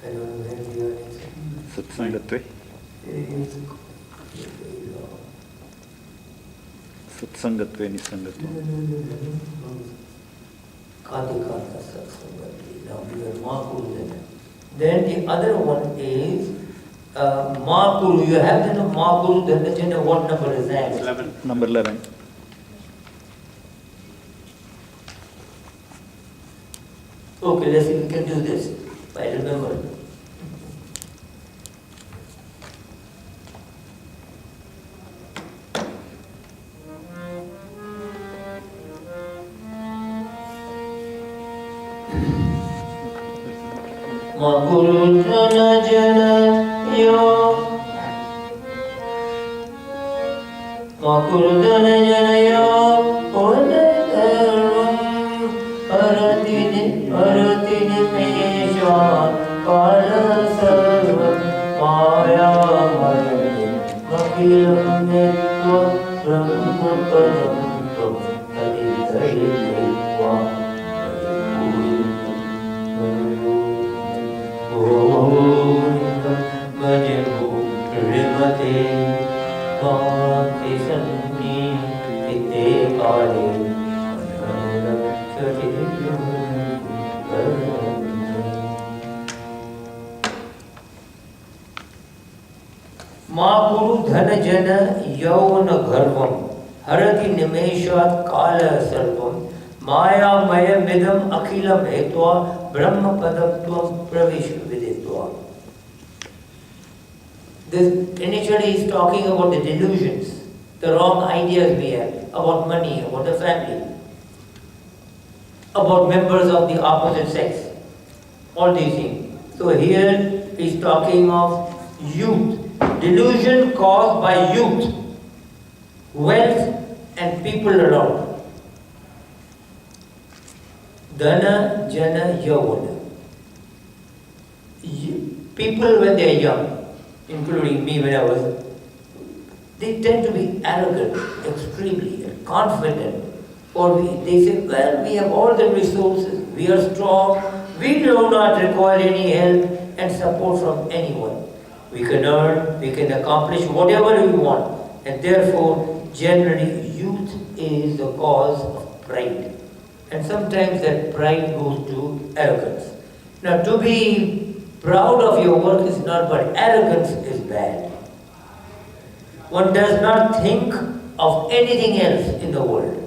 I don't know where we are. Satsangatve. Satsangatve nisangatve. Kadikata satsangati. Now we are Makuru. Then the other one is Makuru. You have the Makuru, then what number is that? 11. Number 11. Okay, let's see if we can do this. I remember. Makuru jana jana yo. Makuru jana jana yo. Aratini mesha kala sarva maya maya makilam netva brahma padam tam aditayitva Bhajago rimate bhakti sanni ite kale Makuru dhana jana yauna gharvam harati nimeshat kala sarvam maya maya midam akhilam hetva brahma padaptvam pravish videtva. This initially is talking about the delusions, the wrong ideas we have about money, about the family, about members of the opposite sex, all these things. So here he's talking of youth, delusion caused by youth, wealth and people around. Dhana, jana, yavana. People when they are young, including me when I was, they tend to be arrogant, extremely confident. Or they say, well, we have all the resources, we are strong, we do not require any help and support from anyone. We can earn, we can accomplish whatever we want. And therefore, generally, youth is the cause of pride. And sometimes that pride goes to arrogance. Now, to be proud of your work is not, but arrogance is bad. One does not think of anything else in the world,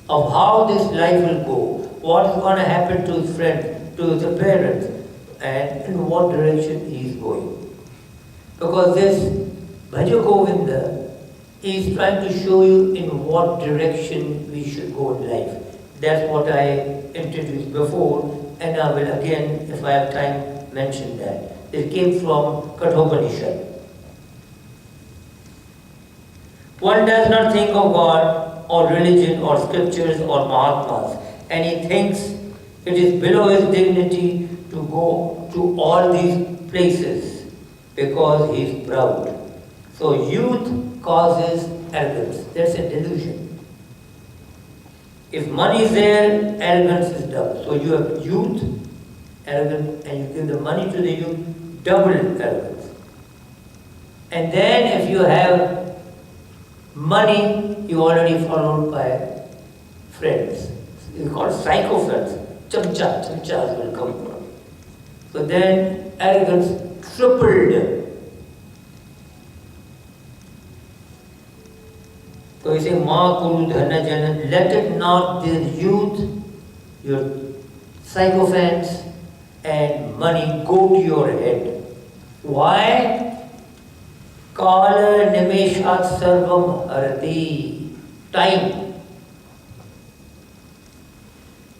of how this life will go, what's going to happen to his friends, to his parents, and in what direction he is going. Because this Bhajagovindam is trying to show you in what direction we should go in life. That's what I introduced before, and I will again, if I have time, mention that. It came from Kathopanishad. One does not think of God or religion or scriptures or Mahatmas, and he thinks it is below his dignity to go to all these places because he is proud. So youth causes arrogance. That's a delusion. If money is there, arrogance is double. So you have youth, arrogant, and you give the money to the youth, double arrogance. And then if you have money, you already followed by friends. It's called psychophants. Chamchas will come from. So then arrogance tripled. So you say, Ma Kuru Dhana Jana, let it not the youth, your sycophants and money go to your head. Why? Kala Nimeshat Sarvam Arati. Time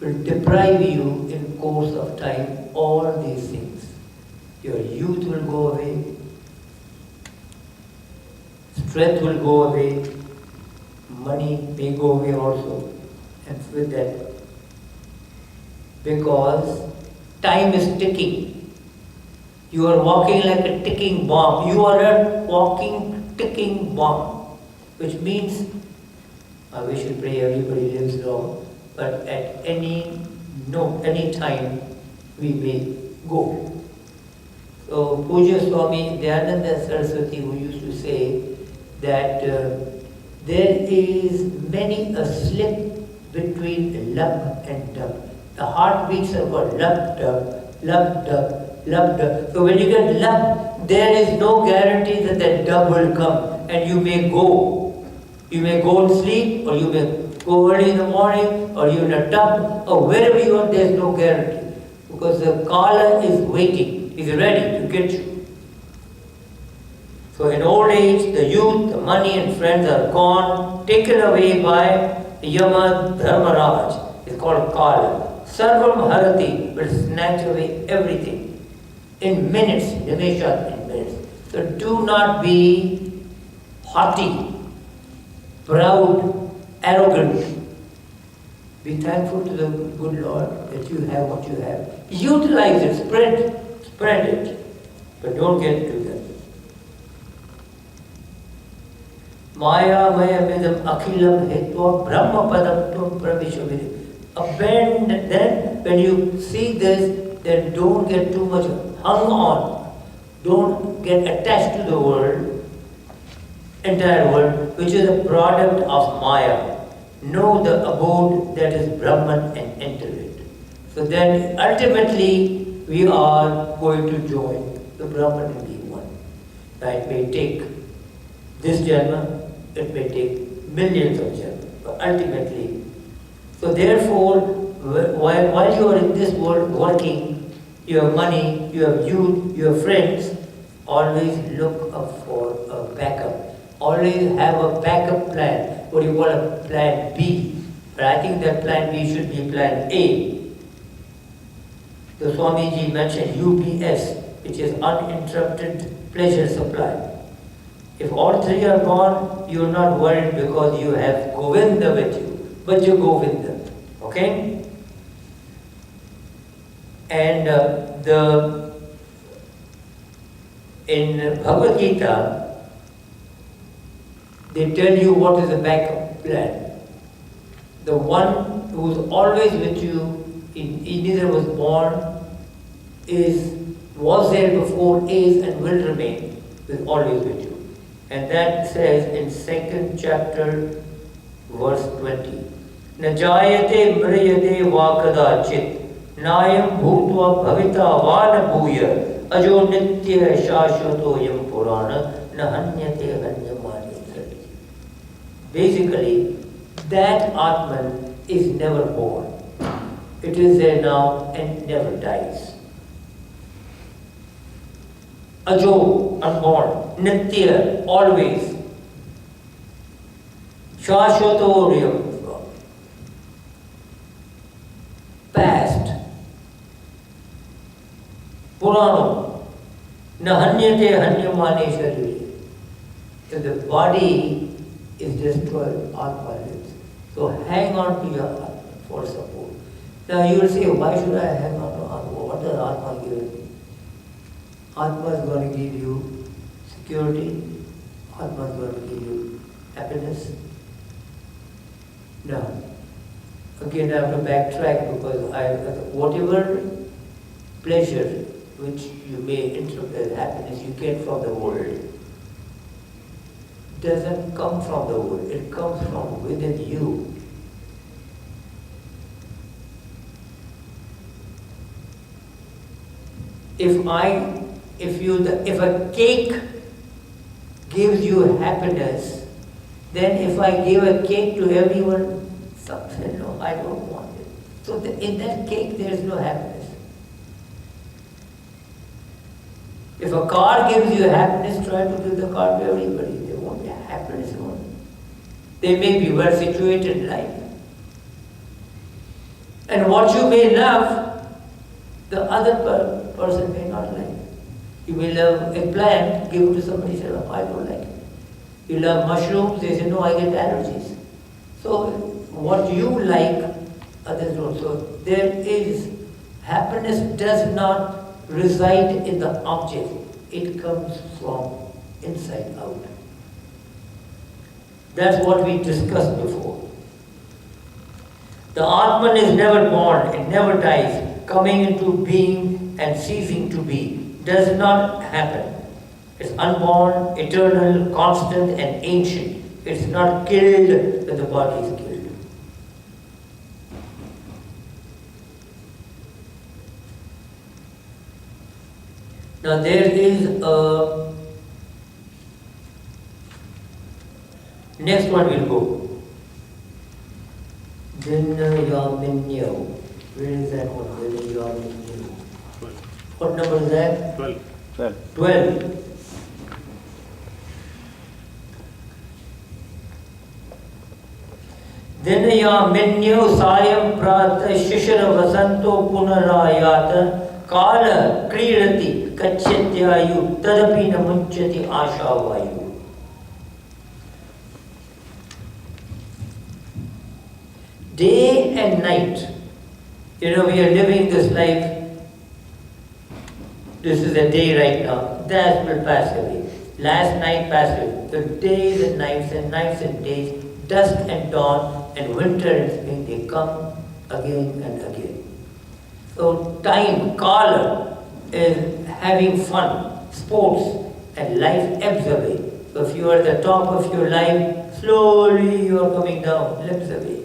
will deprive you in course of time all these things. Your youth will go away, strength will go away, money may go away also, and with that, because time is ticking. You are walking like a ticking bomb. You are a walking, ticking bomb, which means, we should pray everybody lives long, but at any time we may go. So Puja Swami Dayananda Saraswati, who used to say that there is many a slip between lub and dub. The heartbeats are called lub dub, lub dub, lub dub. So when you get lub, there is no guarantee that the dub will come, and you may go. You may go and sleep, or you may go early in the morning, or you're in a tub, or wherever you are, there's no guarantee. Because the Kala is waiting, is ready to get you. So in old age, the youth, the money and friends are gone, taken away by Yama Dharmaraj. It's called Kala. Sarvam Harati will snatch away everything in minutes, Nimesha, in minutes. So do not be haughty, proud, arrogant. Be thankful to the good Lord that you have what you have. Utilize it, spread it, but don't get to that. Maya maya midam akhilam hetva brahma padam tum pravishvavidhi. Abandon, then when you see this, then don't get too much hung on. Don't get attached to the world, entire world, which is a product of Maya. Know the abode that is Brahman and enter it. So then ultimately we are going to join the Brahman and be one. Now it may take this Janma, it may take millions of Janmas, but ultimately. So therefore, while you are in this world working, you have money, you have youth, you have friends, always look up for a backup. Always have a backup plan. What do you call a plan B? But I think that plan B should be plan A. The Swamiji mentioned UPS, which is uninterrupted pleasure supply. If all three are gone, you are not worried because you have Govinda with you. Bhajagovindam. Okay? And in Bhagavad Gita, they tell you what is the backup plan. The one who is always with you, he neither was born, was there before, is and will remain, is always with you. And that says in 2nd chapter, verse 20. Najayate mriyate vakadachit nayam bhutva bhavita vana bhuya ajo nitya shashvato yam purana nahanyate hanyamani. Basically, that Atman is never born. It is there now and never dies. Ajo, unborn. Nitya, always. Shashvato, past. Purana. Nahanyate hanyamane shariri. So the body is destroyed, Atma lives. So hang on to your Atma for support. Now you will say, why should I hang on to Atma? What does Atma give me? Atma is going to give you security. Atma is going to give you happiness. Now, again I have to backtrack because whatever pleasure which you may interpret as happiness you get from the world doesn't come from the world, it comes from within you. If a cake gives you happiness, then if I give a cake to everyone, something, no, I don't want it. So in that cake there is no happiness. If a car gives you happiness, try to give the car to everybody. There won't be happiness in one. They may be well situated in life. And what you may love, the other person may not like. You may love a plant, give it to somebody, say, oh, I don't like it. You love mushrooms, they say, no, I get allergies. So what you like, others don't. So there is, happiness does not reside in the object. It comes from inside out. That's what we discussed before. The Atman is never born, it never dies, coming into being and ceasing to be. does not happen. It's unborn, eternal, constant, and ancient. It's not killed when the body is killed. Now there is a next one will go. Dinyaminyo. Where is that one? Dinyaminyo. What number is that? 12. 12. Dinyaminyo sayam prata shishara vasanto punarayata kala krirati kachyatyayu tadapi namunchati ashavayu. Day and night, we are living this life. This is a day right now. That will pass away. Last night passed away. The days and nights and days, dusk and dawn, and winter and spring, they come again and again. So time, kala, is having fun, sports, and life ebbs away. So if you are at the top of your life, slowly you are coming down, ebbs away.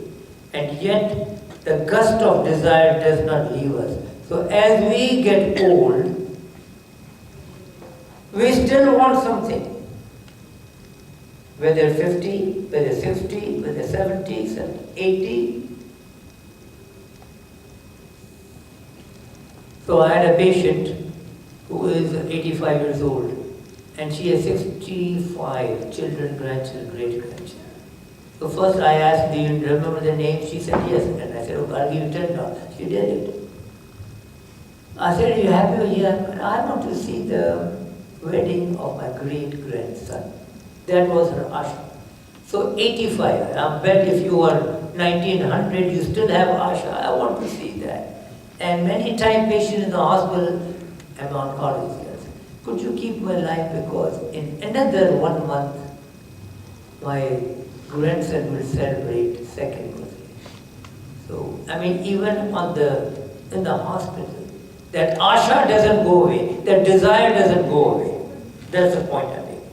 And yet, the gust of desire does not leave us. So as we get old, we still want something. Whether 50, whether 60, whether 70, 80. So I had a patient who is 85 years old, and she has 65 children, grandchildren, great-grandchildren. So first I asked, do you remember the name? She said yes. And I said, okay, I'll give you $10. She did it. I said, are you happy? Yeah. I want to see the wedding of my great-grandson. That was her asha. So 85. I bet if you were 1900, you still have asha. I want to see that. And many times patients in the hospital, I'm oncologist, could you keep me alive because in another 1 month, my grandson will celebrate second birthday. So, even in the hospital, that asha doesn't go away, that desire doesn't go away. That's the point I make.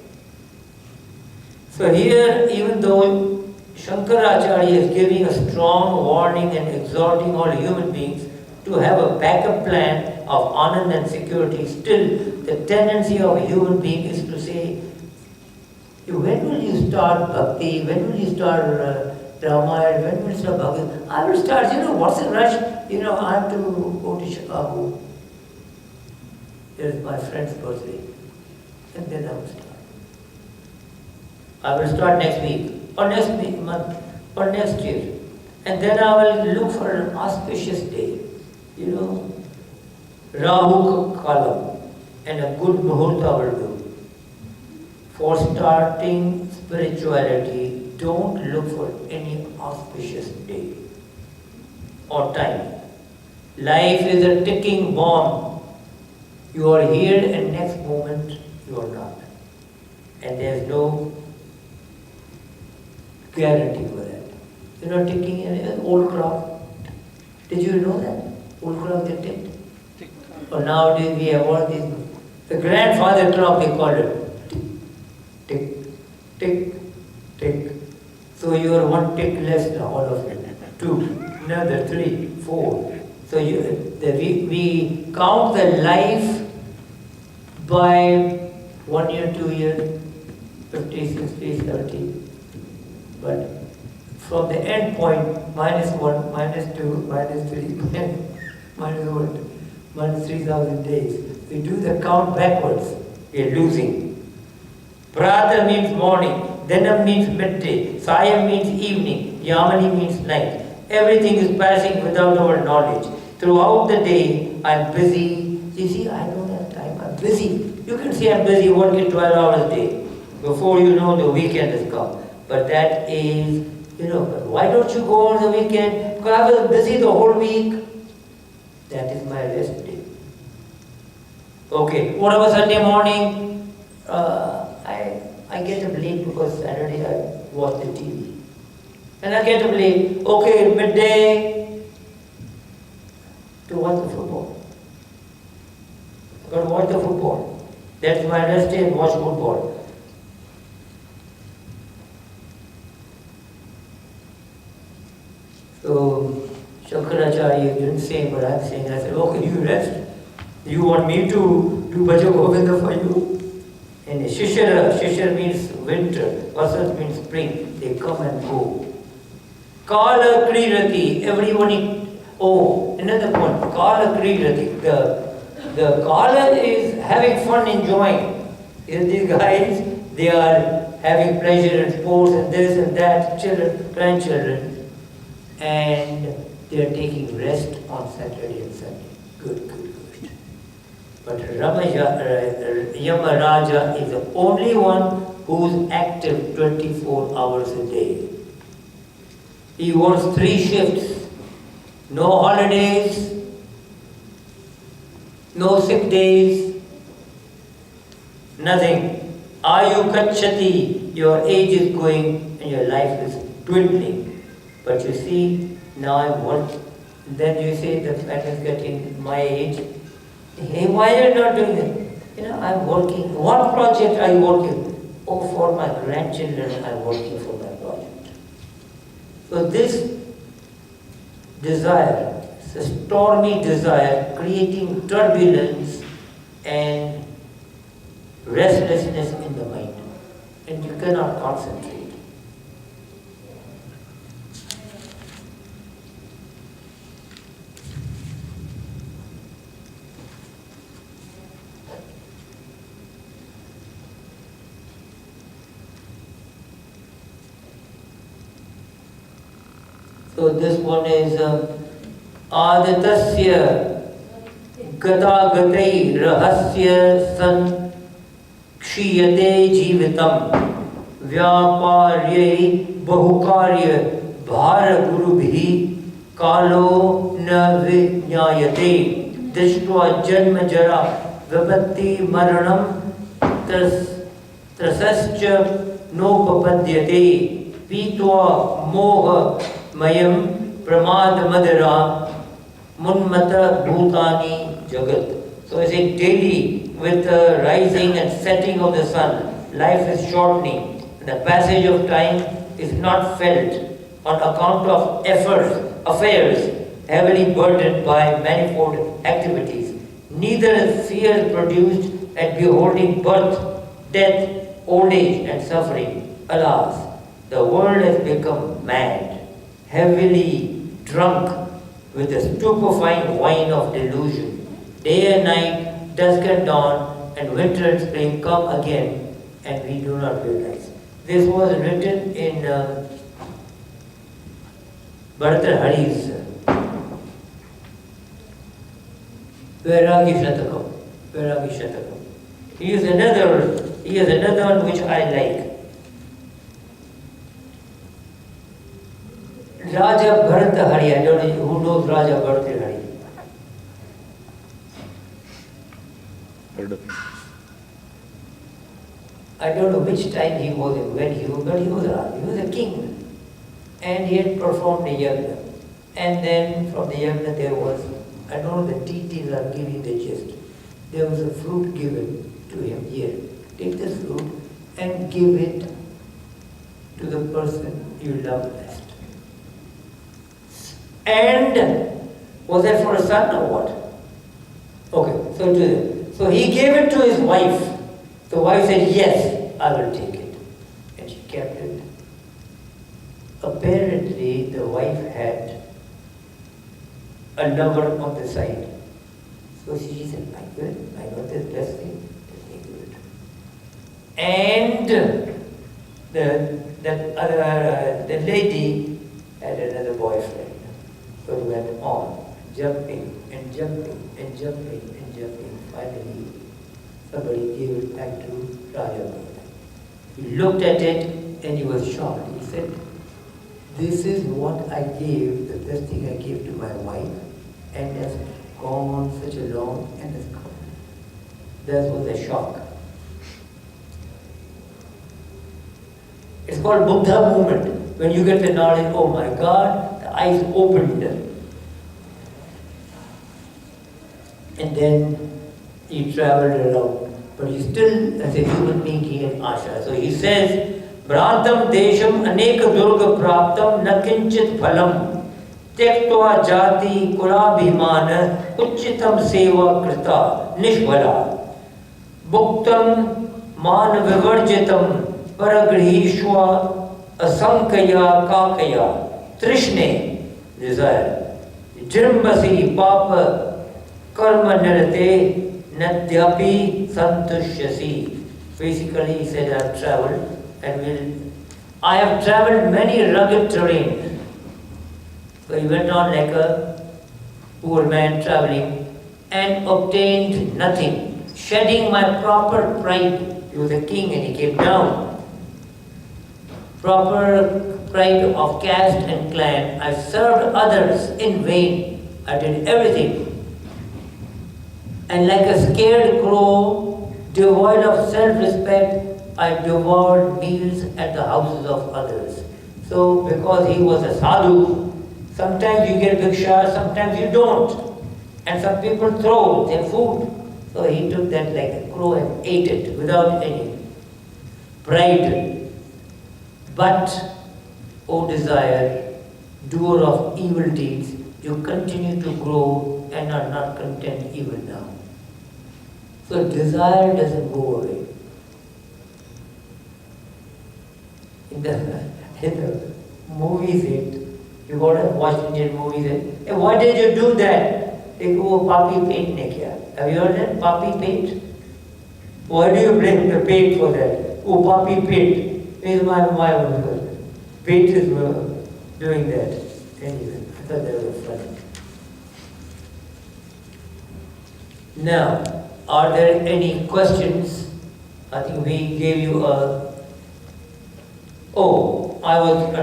So here, even though Shankaracharya is giving a strong warning and exhorting all human beings to have a backup plan of honor and security, still the tendency of a human being is to say, when will you start bhakti? When will you start Ramayana? When will you start bhakti? I will start, what's the rush? I have to go to Chicago. There's my friend's birthday. And then I will start. I will start next week, or next month, or next year. And then I will look for an auspicious day. Rahu Kalam, and a good muhurta will do. For starting spirituality, don't look for any auspicious day or time. Life is a ticking bomb. You are here and next moment you are not. And there is no guarantee for that. Ticking an old clock. Did you know that? Old clock they ticked. Or nowadays we have all these. The grandfather clock they call it. Tick, tick, tick. So you are one tick less now, all of you. 2, another 3, 4. So we count the life by 1 year, 2 years, 50, 60, 70. But from the end point, -1, -2, -3, -1, -3,000 days. We do the count backwards. We are losing. Prata means morning, Dinam means midday, Sayam means evening, Yamani means night. Everything is passing without our knowledge. Throughout the day, I'm busy. You see, I don't have time, I'm busy. You can say I'm busy working 12 hours a day. Before you know, the weekend has come. But that is, why don't you go on the weekend? Because I was busy the whole week. That is my rest day. Okay, what about Sunday morning? I get up late because Saturday I watch the TV. And I get up late. Okay, midday to watch the football. Go to watch the football. That's my rest day and watch football. So Shankaracharya didn't say, but I'm saying, I said, okay, you rest. You want me to do Bhajagovindam for you? And Shishira means winter, Vasant means spring. They come and go. Kala Krirati, everyone, another point, Kala Krirati. The Kala is having fun, enjoying. These guys, they are having pleasure in sports and this and that, children, grandchildren, and they are taking rest on Saturday and Sunday. Good. But Yamaraja is the only one who's active 24 hours a day. He works 3 shifts, no holidays, no sick days, nothing. Ayu Kachati, your age is going and your life is dwindling. But you see, now I'm working. Then you say the man is getting my age. Hey, why are you not doing it? I'm working. What project are you working? Oh, for my grandchildren, I'm working for my project. So this desire, it's a stormy desire, creating turbulence and restlessness in the mind. And you cannot concentrate. So this one is Aditasya Gadagatai Rahasya San Kshiyate Jivitam Vyaparyai Bahukarya Bhara Gurubhi Kalo Na Vijnayate Dishtva Janma Jara Vipatti Maranam Trasascha Nopapadyate Pitva Moha Mayam Pramad Madara Munmata Bhutani Jagat. So I say daily with the rising and setting of the sun, life is shortening. The passage of time is not felt on account of affairs heavily burdened by manifold activities. Neither is fear produced at beholding birth, death, old age and suffering. Alas, the world has become mad, heavily drunk with the stupefying wine of delusion. Day and night, dusk and dawn, and winter and spring come again, and we do not realize. This was written in Bhartrhari's Vairagi Shatakam. He has another one which I like. Raja Bhartrhari, I don't know who knows Raja Bhartrhari. Heard of him. I don't know which time he was in, when he was, but he was a king. And he had performed a yajna. And then from the yajna there was, I don't know, the deities are giving the gist. There was a fruit given to him. Here, take this fruit and give it to the person you love best. And was that for a son or what? Okay, so he gave it to his wife. The wife said, yes, I will take it. And she kept it. Apparently, the wife had a lover on the side. So she said, I got this blessing, let me do it. And the lady had another boyfriend. So it went on, jumping and jumping and jumping and jumping. Finally, somebody gave it back to Raja. He looked at it and he was shocked. He said, this is what I gave, the best thing I gave to my wife, and has gone such a long and has gone. That was a shock. It's called Buddha movement. When you get the knowledge, oh my God, the eyes opened. And then he traveled around, but he still, as a human being, he had asha. So he says, Bhratam desham aneka durga praptam na kinchit phalam tyaktva jati kulabhimana uchitam seva krita nishvala bhuktam man vivarjitam paragrihishva asankaya kakaya trishne, desire, jrimbasi papa karma nirate nadyapi santushyasi. Basically, he said, I have traveled and I have traveled many rugged terrain. So he went on like a poor man traveling and obtained nothing, shedding my proper pride. He was a king and he came down. Proper pride of caste and clan. I served others in vain. I did everything. And like a scared crow, devoid of self-respect, I devoured meals at the houses of others. So because he was a sadhu, sometimes you get bhiksha, sometimes you don't. And some people throw their food. So he took that like a crow and ate it without any pride. But, O desire, doer of evil deeds, you continue to grow and are not content even now. So desire doesn't go away. In the movies, you got to watch Indian movies. Hey, why did you do that? They go, papi paint ne kiya. Have you heard that? Papi paint? Why do you blame the paint for that? Oh, papi paint. Is my paint is doing that. Anyway, I thought that was funny. Now, are there any questions? I think we gave you a... Oh, I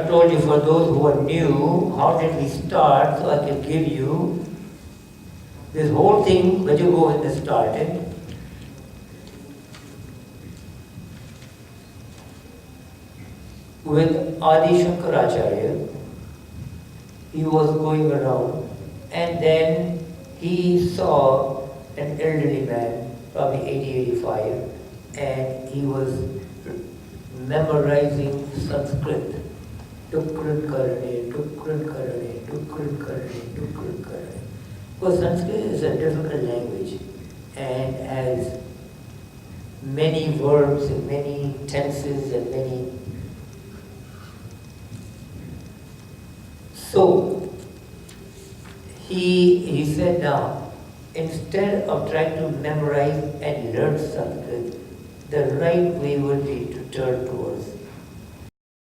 told you for those who are new, how did we start? So I can give you this whole thing. Bhajagovindam started. With Adi Shankaracharya. He was going around and then he saw an elderly man, probably 80, 85, and he was memorizing Sanskrit. Tukrit karane, tukrit karane, tukrit karane, tukrit karane. Because Sanskrit is a difficult language and has many verbs and many tenses and many... So, he said, now, instead of trying to memorize and learn Sanskrit, the right way would be to turn towards